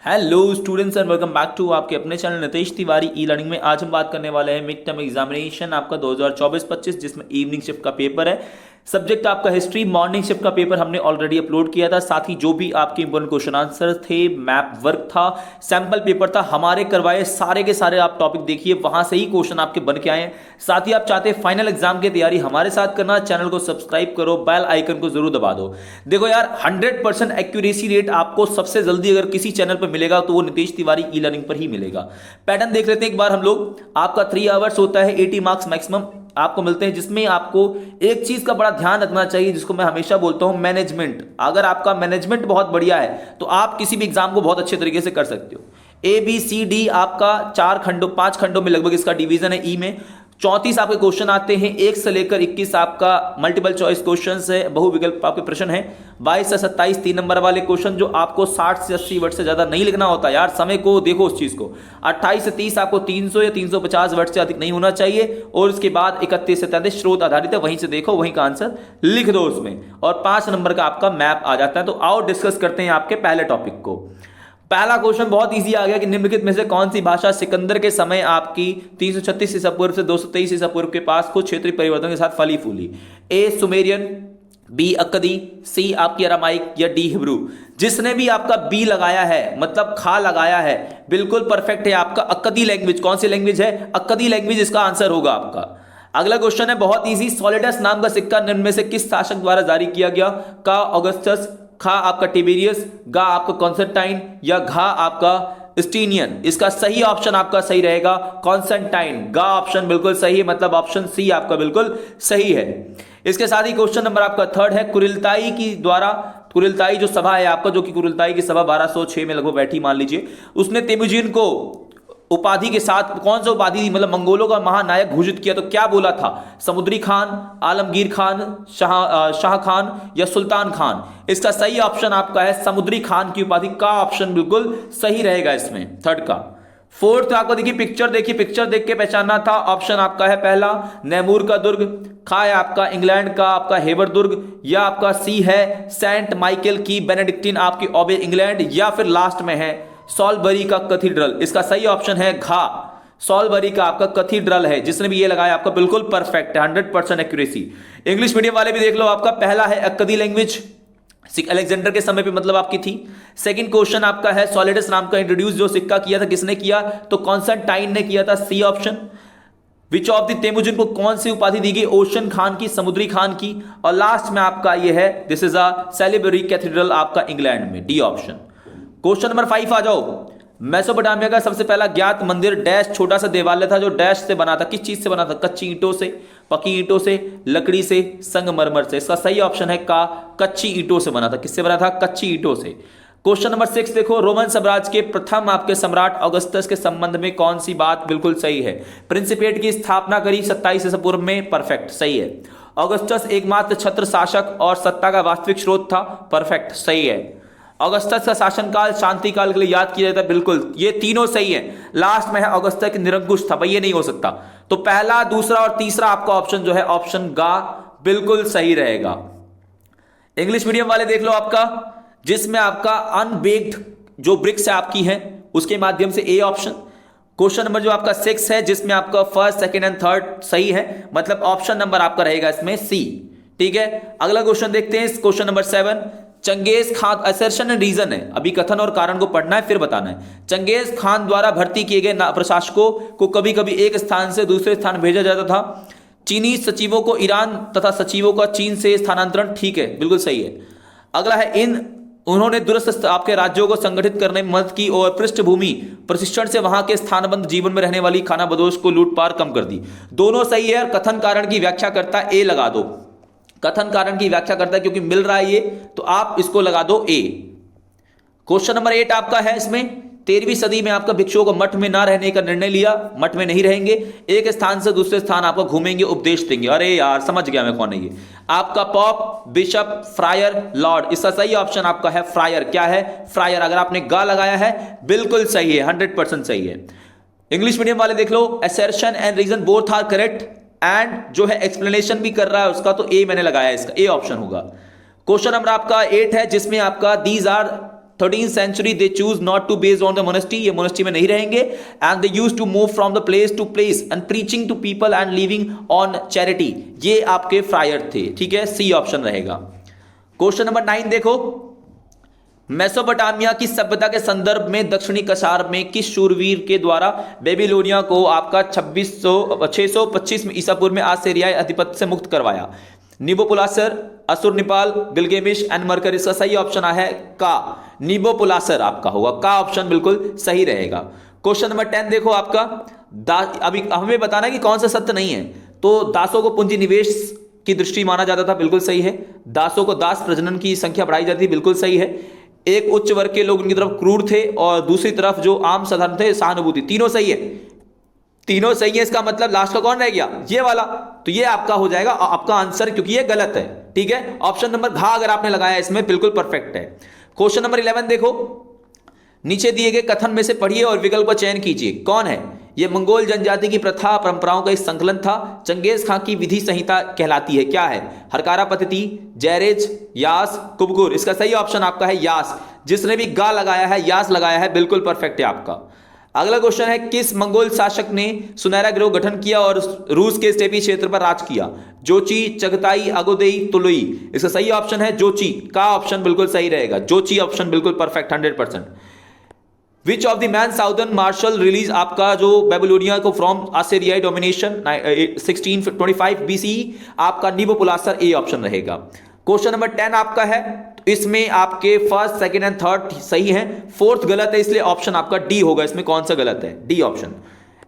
Hello students and welcome back to आपके अपने channel Nitesh Tiwari e learning में। आज हम बात करने वाले हैं मिड टर्म एग्जामिनेशन आपका 2024-25 जिसमें इवनिंग शिफ्ट का पेपर है। सब्जेक्ट आपका हिस्ट्री। मॉर्निंग शिफ्ट का पेपर हमने ऑलरेडी अपलोड किया था, साथ ही जो भी आपके इंपॉर्टेंट क्वेश्चन आंसर थे, मैप वर्क था, सैंपल पेपर था, हमारे करवाए सारे के सारे आप टॉपिक देखिए, वहां से ही क्वेश्चन आपके बन के आए हैं। साथ ही आप चाहते हैं फाइनल एग्जाम की तैयारी हमारे साथ करना, चैनल को सब्सक्राइब करो, बेल आइकन को जरूर दबा दो। देखो यार 100% एक्यूरेसी रेट आपको सबसे जल्दी अगर किसी चैनल पर मिलेगा तो वो नितेश तिवारी ई लर्निंग पर ही मिलेगा। पैटर्न देख लेते हैं एक बार हम लोग। आपका 3 आवर्स होता है, 80 मार्क्स मैक्सिमम आपको मिलते हैं, जिसमें आपको एक चीज का बड़ा ध्यान रखना चाहिए जिसको मैं हमेशा बोलता हूं, मैनेजमेंट। अगर आपका मैनेजमेंट बहुत बढ़िया है तो आप किसी भी एग्जाम को बहुत अच्छे तरीके से कर सकते हो। ए बी सी डी आपका 5 खंडों में लगभग इसका डिवीजन है। ई में 34 आपके क्वेश्चन आते हैं, 1 से लेकर 21 आपका मल्टीपल चॉइस क्वेश्चन है, बहुविकल्प आपके प्रश्न है। 22 से 27 3 नंबर वाले क्वेश्चन जो आपको 60 से 80 वर्ड से ज्यादा नहीं लिखना होता यार, समय को देखो उस चीज को। 28 से 30 आपको 300 या 350 वर्ड से अधिक नहीं होना चाहिए, और उसके बाद 31 से 33 स्रोत आधारित है, वहीं से देखो वहीं का आंसर लिख दो उसमें, और 5 नंबर का आपका मैप आ जाता है। तो आओ डिस्कस करते हैं आपके पहले टॉपिक को। पहला क्वेश्चन बहुत इजी आ गया कि निम्नलिखित में से कौन सी भाषा सिकंदर के समय आपकी 336 ईसा पूर्व से 223 ईसा पूर्व के पास कुछ क्षेत्रीय परिवर्तन के साथ फली फूली? ए सुमेरियन, बी अक्कदी, सी आपकी अरामाइक, या डी हिब्रू? जिसने भी आपका बी लगाया है मतलब खा लगाया है, बिल्कुल परफेक्ट है आपका अक्कदी लैंग्वेज। कौन सी लैंग्वेज है? अक्कदी लैंग्वेज इसका आंसर होगा आपका। अगला क्वेश्चन है बहुत इजी। सॉलिडस नाम का सिक्का निम्न में से किस शासक द्वारा जारी किया गया? का ऑगस्टस, खा आपका टिबेरियस, गा आपका कॉन्स्टेंटाइन, या घा आपका स्टीनियन? इसका सही ऑप्शन आपका सही रहेगा कॉन्स्टेंटाइन। गा ऑप्शन बिल्कुल सही है, मतलब ऑप्शन सी आपका बिल्कुल सही है। इसके साथ ही क्वेश्चन नंबर आपका 3 है। कुरिलताई की द्वारा, कुरिलताई जो सभा है आपका, जो कि कुरिलताई की सभा 1206 में लगभग बैठी मान लीजिए, उसने तेमुजिन को उपाधि के साथ कौन सा उपाधि दी, मतलब मंगोलों का महानायक घोषित किया? तो क्या बोला था? समुद्री खान, आलमगीर खान, शाह खान, या सुल्तान खान? इसका सही ऑप्शन आपका है समुद्री खान की उपाधि का ऑप्शन बिल्कुल सही रहेगा इसमें, 3rd का। 4th आपको देखिए पिक्चर, देखिए पिक्चर देख के पहचानना था। ऑप्शन आपका है पहला नैमूर का दुर्ग, खा है आपका इंग्लैंड का आपका हेबर दुर्ग, या आपका सी है सेंट माइकल की बेनेडिक्टिन आपकी ओबे इंग्लैंड, या फिर लास्ट में है सॉलबरी का कैथीड्रल। इसका सही ऑप्शन है घा, सॉलबरी का आपका कैथीड्रल है। जिसने भी ये लगाया आपका बिल्कुल परफेक्ट है, 100% एक्यूरेसी। इंग्लिश मीडियम वाले भी देख लो, आपका पहला है अक्कदी लैंग्वेज, अलेक्जेंडर के समय पे मतलब आपकी थी। सेकंड क्वेश्चन आपका है सॉलिडस नाम का इंट्रोड्यूस जो सिक्का किया था किसने किया? तो कॉन्स्टेंटाइन ने किया था, C option. Which of the Temujin को कौन सी उपाधि दी गई? ओशन खान की, समुद्री खान की। और लास्ट में आपका ये है दिस इज अ सॉलिबरी कैथीड्रल आपका इंग्लैंड में, डी ऑप्शन। क्वेश्चन नंबर 5 आ जाओ। मेसोपोटामिया का सबसे पहला ज्ञात मंदिर डैश छोटा सा देवालय था जो डैश से बना था, किस चीज से बना था? कच्ची ईंटों से, पकी ईंटों से, लकड़ी से, संगमरमर से? इसका सही ऑप्शन है का, कच्ची ईंटों से बना था। किससे बना था? कच्ची ईंटों से। क्वेश्चन नंबर 6 देखो। रोमन साम्राज्य के प्रथम आपके सम्राट ऑगस्टस के संबंध में कौन सी बात बिल्कुल सही है? प्रिंसिपेट की स्थापना करी 27 ईसा पूर्व में, परफेक्ट सही है। ऑगस्टस एकमात्र छत्र शासक और सत्ता का वास्तविक स्रोत था, परफेक्ट सही है। ऑगस्टस का शासनकाल शांति काल के लिए याद किया जाता है, बिल्कुल ये तीनों सही है। लास्ट में है ऑगस्टस के निरंकुश था, भाई ये नहीं हो सकता। तो पहला, दूसरा और तीसरा आपका ऑप्शन जो है ऑप्शन गा बिल्कुल सही रहेगा। इंग्लिश मीडियम वाले देख लो आपका, जिसमें आपका अनबेक्ड जो ब्रिक्स है आपकी है उसके माध्यम से, ए ऑप्शन। क्वेश्चन नंबर जो आपका 6 है जिसमें आपका 1st, 2nd एंड 3rd सही है, मतलब ऑप्शन नंबर आपका रहेगा इसमें सी, ठीक है। अगला क्वेश्चन देखते हैं, question number 7। Genghis Khan, assertion and reason है, अभी कथन और कारण को पढ़ना है फिर बताना है। चंगेज खान द्वारा भर्ती किए गए प्रशासकों को कभी कभी एक स्थान से दूसरे स्थान भेजा जाता था। चीनी सचिवों को ईरान तथा सचिवों का चीन से स्थानांतरण, ठीक है बिल्कुल सही है। अगला है उन्होंने दूरस्थ आपके राज्यों को संगठित करने में मदद की और पृष्ठभूमि प्रशिक्षण से वहां के स्थानबद्ध जीवन में रहने वाली खानाबदोश को लूटपाट कम कर दी। दोनों सही है। और कथन कारण की व्याख्या करता ए लगा दो, कथन कारण की व्याख्या करता है क्योंकि मिल रहा है ये, तो आप इसको लगा दो ए। क्वेश्चन नंबर 8 आपका है, इसमें 13वीं सदी में आपका भिक्षुओं को मठ में ना रहने का निर्णय लिया, मठ में नहीं रहेंगे, एक स्थान से दूसरे स्थान आपको घूमेंगे, उपदेश देंगे। अरे यार समझ गया मैं कौन है ये, आपका पॉप, बिशप, फ्रायर, लॉर्ड। इसका सही ऑप्शन आपका है फ्रायर। क्या है? फ्रायर। अगर आपने गा लगाया है बिल्कुल सही है, 100% सही है। इंग्लिश मीडियम वाले देख लो, assertion and reason both are correct, and जो है एक्सप्लेनेशन भी कर रहा है उसका, तो ए मैंने लगाया, इसका ए ऑप्शन होगा। क्वेश्चन नंबर आपका 8 है जिसमें आपका these are 13th century they choose not to based on the monastery, ये मोनेस्ट्री में नहीं रहेंगे, and they use to move from the place to place and preaching to people and living on charity, ये आपके friar थे। ठीक है, C option रहेगा। क्वेश्चन नंबर 9 देखो, मेसोपोटामिया की सभ्यता के संदर्भ में दक्षिणी कछार में किस शूरवीर के द्वारा बेबीलोनिया को आपका 625 में ईसा पूर्व में आसीरियाई अधिपत्य से मुक्त करवाया? निबोपुलासर, असुरनिपाल, गिलगेमिश एंड मरकर। इसका सही ऑप्शन है का, निबोपुलासर आपका होगा, का ऑप्शन बिल्कुल सही रहेगा। क्वेश्चन नंबर 10 देखो आपका, अभी हमें बताना है कि कौन सा सत्य नहीं है। तो दासों को पूंजी निवेश की दृष्टि माना जाता था, बिल्कुल सही है। दासों को दास प्रजनन की संख्या बढ़ाई जाती थी, बिल्कुल सही है। एक उच्च वर्ग के लोग उनकी तरफ क्रूर थे और दूसरी तरफ जो आम साधारण थे सहानुभूति, तीनों सही है, तीनों सही है। इसका मतलब लास्ट का कौन रह गया? ये वाला। तो ये आपका हो जाएगा आपका आंसर, क्योंकि ये गलत है। ठीक है, ऑप्शन नंबर घ अगर आपने लगाया इसमें बिल्कुल परफेक्ट है। क्वेश्चन नंबर 11 देखो, नीचे दिए गए कथन में से पढ़िए और विकल्प का चयन कीजिए। कौन है? यह मंगोल जनजाति की प्रथा परंपराओं का एक संकलन था, चंगेज खां की विधि संहिता कहलाती है। क्या है? हरकारा पद्धति, जैरेज, यास, कुबगुर। इसका सही ऑप्शन आपका है यास। जिसने भी गा लगाया है, यास लगाया है, बिल्कुल परफेक्ट है आपका। अगला क्वेश्चन है, किस मंगोल शासक ने सुनहरा गिरोह गठन किया और रूस के स्टेपी क्षेत्र पर राज किया? जोची, चगताई, अगोदेई, तुलुई। इसका सही ऑप्शन है जोची, का ऑप्शन बिल्कुल सही रहेगा। जोची ऑप्शन बिल्कुल perfect 100%। Which of the main southern marshal release आपका जो बेबीलोनिया को फ्रॉम असीरियाई डोमिनेशन 1625 BCE, आपका निबोपुलासर, ए ऑप्शन रहेगा। क्वेश्चन नंबर 10 आपका है, तो इसमें आपके फर्स्ट, सेकंड एंड थर्ड सही है, फोर्थ गलत है, इसलिए ऑप्शन आपका डी होगा। इसमें कौन सा गलत है? D option.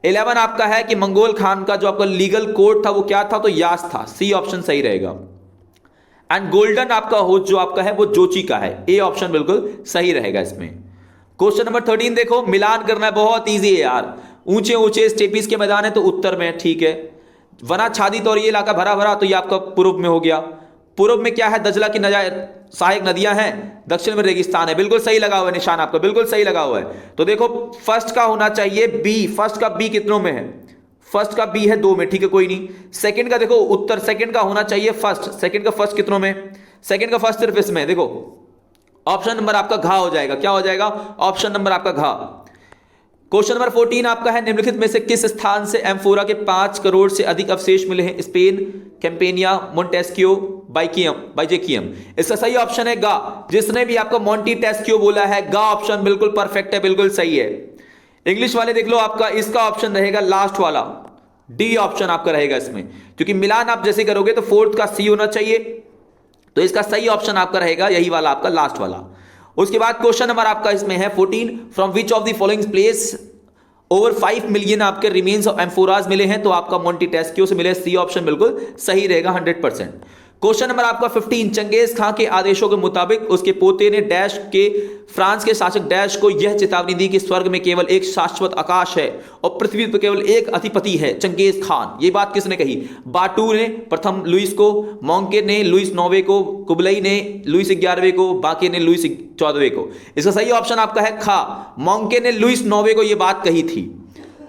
11 आपका है कि मंगोल खान का जो आपका लीगल कोड था वो क्या था? तो यास था, सी ऑप्शन सही रहेगा। एंड गोल्डन आपका होस्ट जो आपका है वो जोची का है, ए ऑप्शन बिल्कुल सही रहेगा इसमें। क्वेश्चन नंबर 13 देखो, मिलान करना है, बहुत ईजी है यार। ऊंचे ऊंचे स्टेपीज के मैदान है तो उत्तर में, ठीक है। वनाच्छादित और ये इलाका भरा भरा, तो ये आपका पूर्व में हो गया। पूर्व में क्या है? दजला की सहायक नदियां हैं, दक्षिण में रेगिस्तान है, बिल्कुल सही लगा हुआ है निशान आपका, बिल्कुल सही लगा हुआ है। तो देखो फर्स्ट का होना चाहिए बी, फर्स्ट का बी कितनों में है? फर्स्ट का बी है 2 में, ठीक है, कोई नहीं। सेकंड का देखो उत्तर, सेकंड का होना चाहिए फर्स्ट, सेकंड का फर्स्ट कितनों में? सेकंड का फर्स्ट सिर्फ इसमें, देखो ऑप्शन नंबर आपका घा हो जाएगा। क्या हो जाएगा? ऑप्शन नंबर आपका घा। क्वेश्चन नंबर 14 आपका है, निम्नलिखित में से किस स्थान से एम्फोरा के 5 करोड़ से अधिक अवशेष मिले हैं? स्पेन, कैंपेनिया, मोंटेस्क्यो, बाइजेकियम। इसका सही ऑप्शन है गा। जिसने भी आपका मोंटेस्क्यो बोला है, गा ऑप्शन बिल्कुल परफेक्ट है, बिल्कुल सही है। इंग्लिश वाले देख लो आपका, इसका ऑप्शन रहेगा लास्ट वाला, डी ऑप्शन आपका रहेगा इसमें, क्योंकि मिलान आप जैसे करोगे तो फोर्थ का सी होना चाहिए, तो इसका सही ऑप्शन आपका रहेगा यही वाला, आपका लास्ट वाला। उसके बाद क्वेश्चन नंबर आपका इसमें है 14, from which of the following place over 5 million आपके रिमेन्स ऑफ एम्फोराज मिले हैं? तो आपका मोंटेस्क्यो से मिले, सी ऑप्शन बिल्कुल सही रहेगा 100%। क्वेश्चन नंबर आपका 15, चंगेज खां के आदेशों के मुताबिक उसके पोते ने डैश के फ्रांस के शासक डैश को यह चेतावनी दी कि स्वर्ग में केवल एक शाश्वत आकाश है और पृथ्वी पर केवल एक अधिपति है, चंगेज खान। ये बात किसने कही? बाटू ने प्रथम लुइस को, मोंके ने लुइस 9वें को, कुबलई ने लुइस 11वें को, बाके ने लुइस 14वें को। इसका सही ऑप्शन आपका है खा, मोंके ने लुइस 9वें को यह बात कही थी।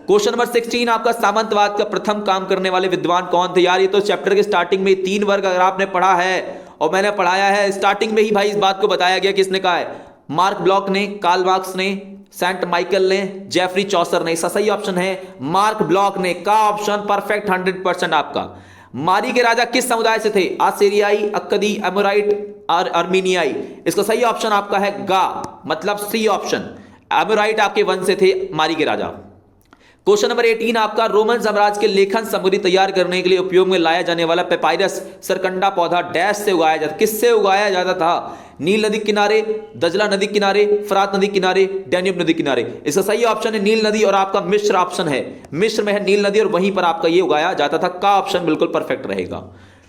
क्वेश्चन नंबर 16 आपका, सामंतवाद का प्रथम काम करने वाले विद्वान कौन थे? यार ये तो चैप्टर के स्टार्टिंग में 3 वर्ग अगर आपने पढ़ा है और मैंने पढ़ाया है, स्टार्टिंग में ही भाई इस बात को बताया गया। किसने कहा है? मार्क ब्लॉक ने, कार्ल मार्क्स ने, सेंट माइकल ने, जेफरी चौसर ने। इसका सही ऑप्शन है मार्क ब्लॉक ने, का ऑप्शन परफेक्ट 100% आपका। मारी के राजा किस समुदाय से थे? आसीरियाई, अक्कदी, एमोराइट और अर्मीनियाई। इसका सही ऑप्शन आपका है गा, मतलब सी ऑप्शन, एमोराइट आपके वंश से थे मारी के राजा। क्वेश्चन नंबर 18 आपका, रोमन साम्राज्य के लेखन सामग्री तैयार करने के लिए उपयोग में लाया जाने वाला पेपायरस सरकंडा पौधा डैश से उगाया जाता, किससे उगाया जाता था? नील नदी किनारे, दजला नदी किनारे, फरात नदी किनारे, डैन्यूब नदी किनारे। इसका सही ऑप्शन है नील नदी और आपका मिस्र ऑप्शन है, मिस्र में है नील नदी और वहीं पर आपका ये उगाया जाता था, का ऑप्शन बिल्कुल परफेक्ट रहेगा।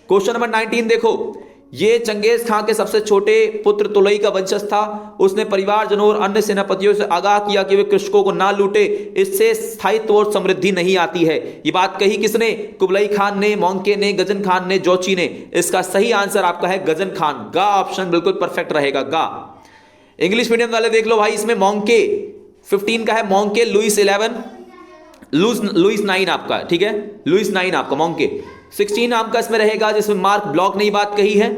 क्वेश्चन नंबर 19 देखो, ये चंगेज खां के सबसे छोटे पुत्र तुलई का वंशज था। उसने परिवारजनों और अन्य सेनापतियों से आगाह किया कि वे कृषकों को ना लूटे, इससे स्थायित्व और समृद्धि नहीं आती है। ये बात कही किसने? कुबलई खान ने, मोंके ने, गजन खान ने, जोची ने। इसका सही आंसर आपका है गजन खान, गा ऑप्शन बिल्कुल परफेक्ट रहेगा, गा। इंग्लिश मीडियम वाले देख लो भाई, इसमें मोंके 15 का है, मोंके लुइस 11, लुइस 9 आपका, ठीक है, लुइस 9 आपका, मोंके 16 आपका इसमें रहेगा जिसमें मार्क ब्लॉक ने बात कही है।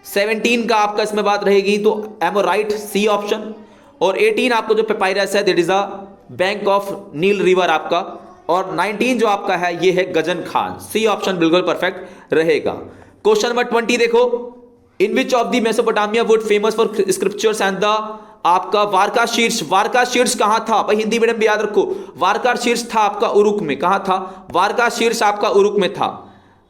17 का आपका इसमें बात रहेगी तो एमोराइट, सी ऑप्शन। और 18 आपको जो पेपायरस है that is a bank of Nile river आपका, और 19 जो आपका है ये है गजन खान। सी ऑप्शन बिल्कुल परफेक्ट रहेगा। क्वेश्चन नंबर 20 देखो, in which of the Mesopotamia would famous for scriptures and the आपका वारका शीर्ष। वारका शीर्ष कहां था भाई, हिंदी मीडियम भी याद रखो, वारका शीर्ष था आपका उरुक में। कहां था? वारका शीर्ष आपका उरुक में था।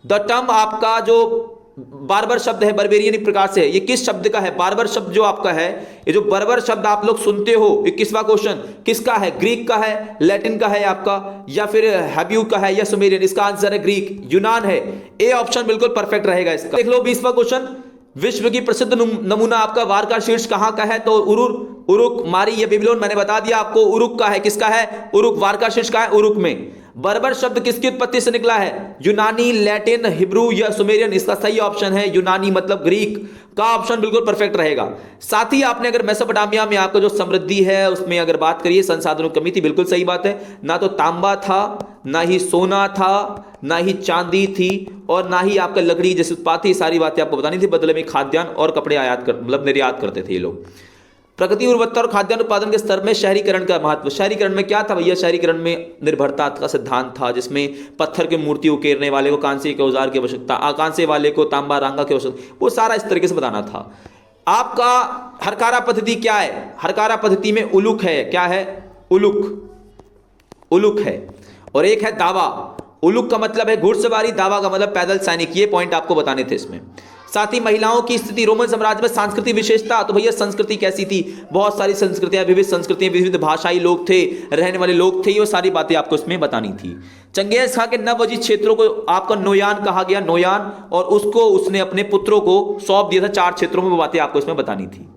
द टर्म आपका जो बार्बर शब्द है बर्बेरियन एक प्रकार से है, ये किस शब्द का है? बार्बर शब्द जो आपका है, ये जो बर्बर शब्द आप लोग सुनते हो, 21वां क्वेश्चन किसका है? ग्रीक का है, लैटिन का है आपका, या फिर हैब्यू का है, या सुमेरियन? इसका आंसर है ग्रीक, यूनान है। ए ऑप्शन बिल्कुल परफेक्ट रहेगा इसका। देख लो 20वां क्वेश्चन, विश्व की प्रसिद्ध नमूना आपका वारका शीर्ष कहां का है? तो उरुक मारी या बेबीलोन, मैंने बता दिया आपको उरुक का है। किसका है? उरुक। वारका शीर्ष का है उरुक में। बर्बर शब्द किसकी उत्पत्ति से निकला है? यूनानी, लैटिन, हिब्रू या सुमेरियन? इसका सही ऑप्शन है यूनानी, मतलब ग्रीक का ऑप्शन बिल्कुल परफेक्ट रहेगा। साथ ही आपने अगर मेसोपोटामिया में आपका जो समृद्धि है उसमें अगर बात करिए, संसाधनों की कमी थी, बिल्कुल सही बात है। ना तो तांबा था, ना ही सोना था, ना ही चांदी थी, और ना ही आपका लकड़ी जैसे उत्पाद थी। सारी बातें आपको बतानी थी। बदले में खाद्यान्न और कपड़े मतलब निर्यात करते थे ये लोग। प्रगति, उर्वरता और खाद्यान्न उत्पादन के स्तर में शहरीकरण का महत्व। शहरीकरण में क्या था भैया? शहरीकरण में निर्भरता का सिद्धांत था, जिसमें पत्थर की मूर्ति उकेरने वाले को कांसे के औजार की आवश्यकता, कांसे वाले को तांबा रांगा की आवश्यकता, वो सारा इस तरीके से बताना था। आपका हरकारा पद्धति क्या है? हरकारा पद्धति में उलुक है। क्या है? उलुक है। और एक है दावा। उलुक का मतलब है घुड़सवारी, दावा का मतलब पैदल सैनिक। ये पॉइंट आपको बताने थे इसमें। साथ ही महिलाओं की स्थिति, रोमन साम्राज्य में सांस्कृतिक विशेषता। तो भैया संस्कृति कैसी थी? बहुत सारी संस्कृतियां, विविध संस्कृतियां, विविध भाषाई लोग थे, रहने वाले लोग थे, ये सारी बातें आपको इसमें बतानी थी। चंगेज खां के नववजित क्षेत्रों को आपका नोयान कहा गया, नोयान, और उसको उसने अपने पुत्रों को सौंप दिया था 4 क्षेत्रों में। वो बातें आपको इसमें बतानी थी।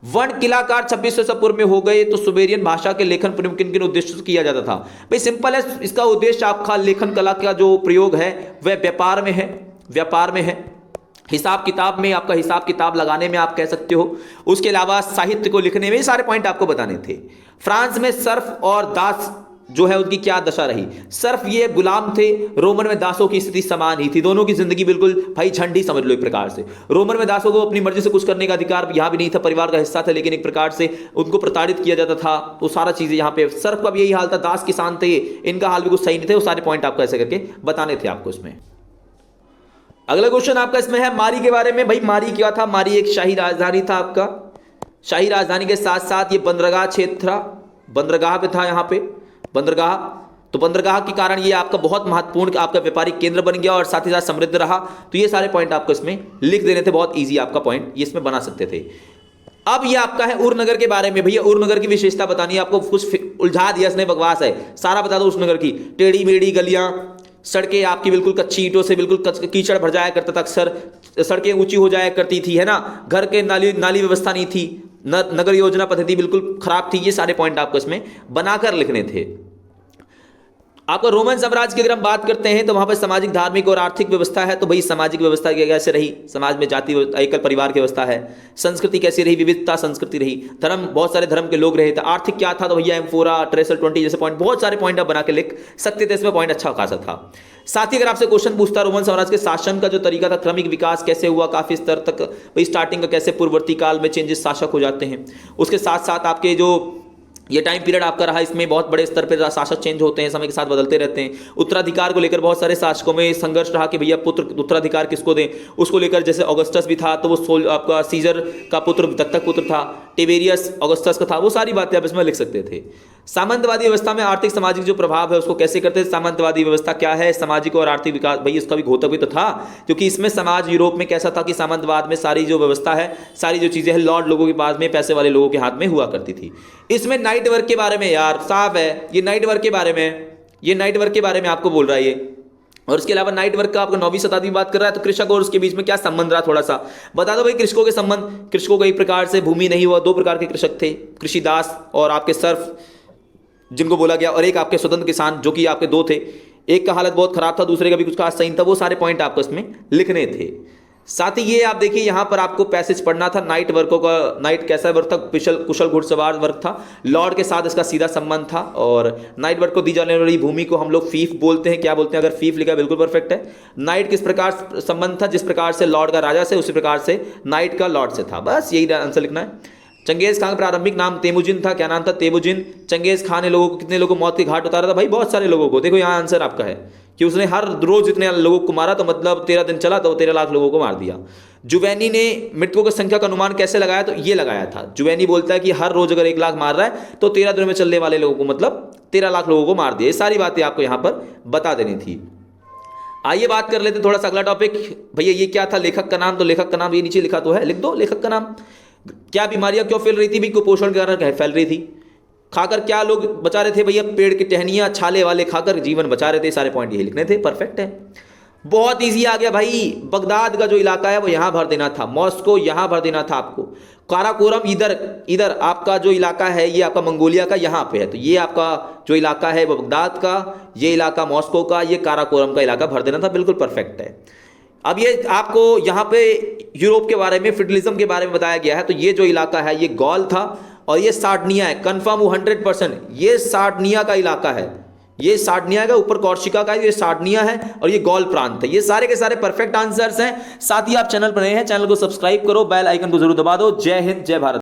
वर्ण किलाकार 2600 पूर्व में हो गए, तो सुमेरियन भाषा के लेखन प्रयोग किन किन उद्देश्यों से किया जाता था? भाई सिंपल है, इसका उद्देश्य आपका लेखन कला का जो प्रयोग है वह व्यापार में है, व्यापार में है। हिसाब किताब में, आपका हिसाब किताब लगाने में आप कह सकते हो। उसके अलावा साहित्य को लिखने में, ये सारे पॉइंट आपको बताने थे। फ्रांस में सर्फ और दास जो है उनकी क्या दशा रही? सर्फ ये गुलाम थे, रोमन में दासों की स्थिति समान ही थी। दोनों की जिंदगी बिल्कुल भाई झंडी समझ लो एक प्रकार से। रोमन में दासों को अपनी मर्जी से कुछ करने का अधिकार यहां भी नहीं था, परिवार का हिस्सा था, लेकिन एक प्रकार से उनको प्रताड़ित किया जाता था। तो सारा चीजें यहाँ पे सर्फ का भी यही हाल था, दास किसान थे, इनका हाल भी कुछ सही नहीं थे। वो सारे पॉइंट आपको ऐसे करके बताने थे आपको इसमें। अगला क्वेश्चन आपका इसमें है मारी के बारे में। भाई मारी क्या था? मारी एक शाही राजधानी था आपका। शाही राजधानी के साथ साथ ये बंदरगाह क्षेत्र था, बंदरगाह पे था यहाँ पे बंदरगाह। तो बंदरगाह के कारण ये आपका बहुत महत्वपूर्ण आपका व्यापारिक केंद्र बन गया और साथ ही साथ समृद्ध रहा। तो ये सारे पॉइंट आपको इसमें लिख देने थे, बहुत ईजी आपका पॉइंट ये इसमें बना सकते थे। अब ये आपका है उरनगर के बारे में। भैया उरनगर की विशेषता बतानी है आपको, कुछ उलझा दिया इसने, बकवास है, सारा बता दो। उरनगर की टेढ़ी मेढ़ी गलियां, सड़कें आपकी बिल्कुल कच्ची ईंटों से बिल्कुल कीचड़ भर जाया करता था, अक्सर सड़कें ऊंची हो जाया करती थी, है ना। घर के नाली व्यवस्था नहीं थी, नगर योजना पद्धति बिल्कुल खराब थी। ये सारे पॉइंट आपको इसमें बनाकर लिखने थे। आपका रोमन साम्राज्य की अगर हम बात करते हैं तो वहां पर सामाजिक, धार्मिक और आर्थिक व्यवस्था है। तो भाई सामाजिक व्यवस्था कैसे रही? समाज में जाति एकल परिवार की व्यवस्था है। संस्कृति कैसी रही? विविधता संस्कृति रही। धर्म, बहुत सारे धर्म के लोग रहे थे। आर्थिक क्या था? तो भैया एम्फोरा, ट्रेसल 20 जैसे पॉइंट, बहुत सारे पॉइंट आप बना के लिख सकते थे। इसमें पॉइंट अच्छा खासा था। साथ ही अगर आपसे क्वेश्चन पूछता रोमन साम्राज्य के शासन का जो तरीका था, क्रमिक विकास कैसे हुआ, काफी स्तर तक, भाई स्टार्टिंग का कैसे पूर्ववर्ती काल में चेंजेस शासक हो जाते हैं। उसके साथ साथ आपके जो ये टाइम पीरियड आपका रहा, इसमें बहुत बड़े स्तर पर शासक चेंज होते हैं, समय के साथ बदलते रहते हैं। उत्तराधिकार को लेकर बहुत सारे शासकों में संघर्ष रहा कि भैया पुत्र उत्तराधिकार किसको दें। उसको लेकर जैसे ऑगस्टस भी था, तो वो आपका सीजर का पुत्र दत्तक पुत्र था, टिबेरियस ऑगस्टस का था। वो सारी बातें आप इसमें लिख सकते थे। सामंतवादी व्यवस्था में आर्थिक सामाजिक जो प्रभाव है उसको कैसे करते थे? सामंतवादी व्यवस्था क्या है? सामाजिक और आर्थिक विकास, भाई उसका भी घोतक भी तो था, क्योंकि इसमें समाज यूरोप में कैसा था कि सामंतवाद में सारी जो व्यवस्था है, सारी जो चीजें हैं लॉर्ड लोगों के पास में, पैसे वाले लोगों के हाथ में हुआ करती थी। इसमें नाइट वर्क के बारे में यार साफ है, ये नाइट वर्क के बारे में, ये नाइट वर्क के बारे में आपको बोल रहा है ये। और इसके अलावा नाइट वर्क का आपको 9वीं शताब्दी बात कर रहा है। तो कृषक और उसके बीच में क्या संबंध रहा, थोड़ा सा बता दो भाई। कृषकों के संबंध, कृषकों को एक प्रकार से भूमि नहीं हुआ। 2 प्रकार के कृषक थे, कृषिदास और आपके सर्फ जिनको बोला गया, और एक आपके स्वतंत्र किसान जो कि आपके 2 थे। एक का हालत बहुत खराब था, दूसरे का भी कुछ खास सही था। वो सारे पॉइंट आपको इसमें लिखने थे। साथ ही ये आप देखिए यहाँ पर आपको पैसेज पढ़ना था नाइट वर्कों का। नाइट कैसा वर्क था? कुशल घुड़सवार वर्क था। लॉर्ड के साथ इसका सीधा संबंध था। और नाइट वर्क को दी जाने वाली भूमि को हम लोग फीफ बोलते हैं। क्या बोलते हैं? अगर फीफ लिखा बिल्कुल परफेक्ट है। नाइट किस प्रकार संबंध था? जिस प्रकार से लॉर्ड का राजा से, उसी प्रकार से नाइट का लॉर्ड से था। बस यही आंसर लिखना है। चंगेज खान का प्रारंभिक नाम तेमुजिन था। क्या नाम था? तेमुजिन। चंगेज खान ने लोगों को, कितने लोगों को मौत के घाट उतारा था? भाई बहुत सारे लोगों को। देखो यहाँ आंसर आपका है कि उसने हर रोज इतने लोगों को मारा, तो मतलब 13 दिन चला तो 13 लाख लोगों को मार दिया। जुवैनी ने मृतकों की संख्या का अनुमान कैसे लगाया? तो ये लगाया था, जुवैनी बोलता है कि हर रोज अगर 1 लाख मार रहा है तो 13 दिनों में चलने वाले लोगों को मतलब 13 लाख लोगों को मार दिया। ये सारी बातें आपको यहाँ पर बता देनी थी। आइए बात कर लेते थोड़ा सा अगला टॉपिक। भैया ये क्या था? लेखक का नाम। तो लेखक का नाम ये नीचे लिखा तो है, लिख दो लेखक का नाम। क्या बीमारियां क्यों फैल रही थी? भी कुपोषण के कारण फैल रही थी। खाकर क्या लोग बचा रहे थे? भैया पेड़ की टहनियां छाले वाले खाकर जीवन बचा रहे थे। सारे पॉइंट यही लिखने थे। परफेक्ट है, बहुत इजी आ गया भाई। बगदाद का जो इलाका है वो यहां भर देना था, मॉस्को यहां भर देना था आपको। काराकोरम इधर इधर आपका जो इलाका है ये आपका मंगोलिया का यहाँ पे है, तो ये आपका जो इलाका है वो बगदाद का, ये इलाका मॉस्को का, ये काराकोरम का इलाका भर देना था। बिल्कुल परफेक्ट है। अब ये आपको यहाँ पे यूरोप के बारे में, फेडरलिज्म के बारे में बताया गया है। तो ये जो इलाका है ये गॉल था और ये सार्डिनिया है। कंफर्म 100%, ये सार्डिनिया का इलाका है। ये सार्डिनिया का, ऊपर कॉर्सिका का, ये सार्डिनिया है और ये गॉल प्रांत है। ये सारे के सारे परफेक्ट आंसर्स हैं। साथ ही आप चैनल पर नए हैं, चैनल को सब्सक्राइब करो, बेल आइकन को जरूर दबा दो। जय हिंद, जय भारत।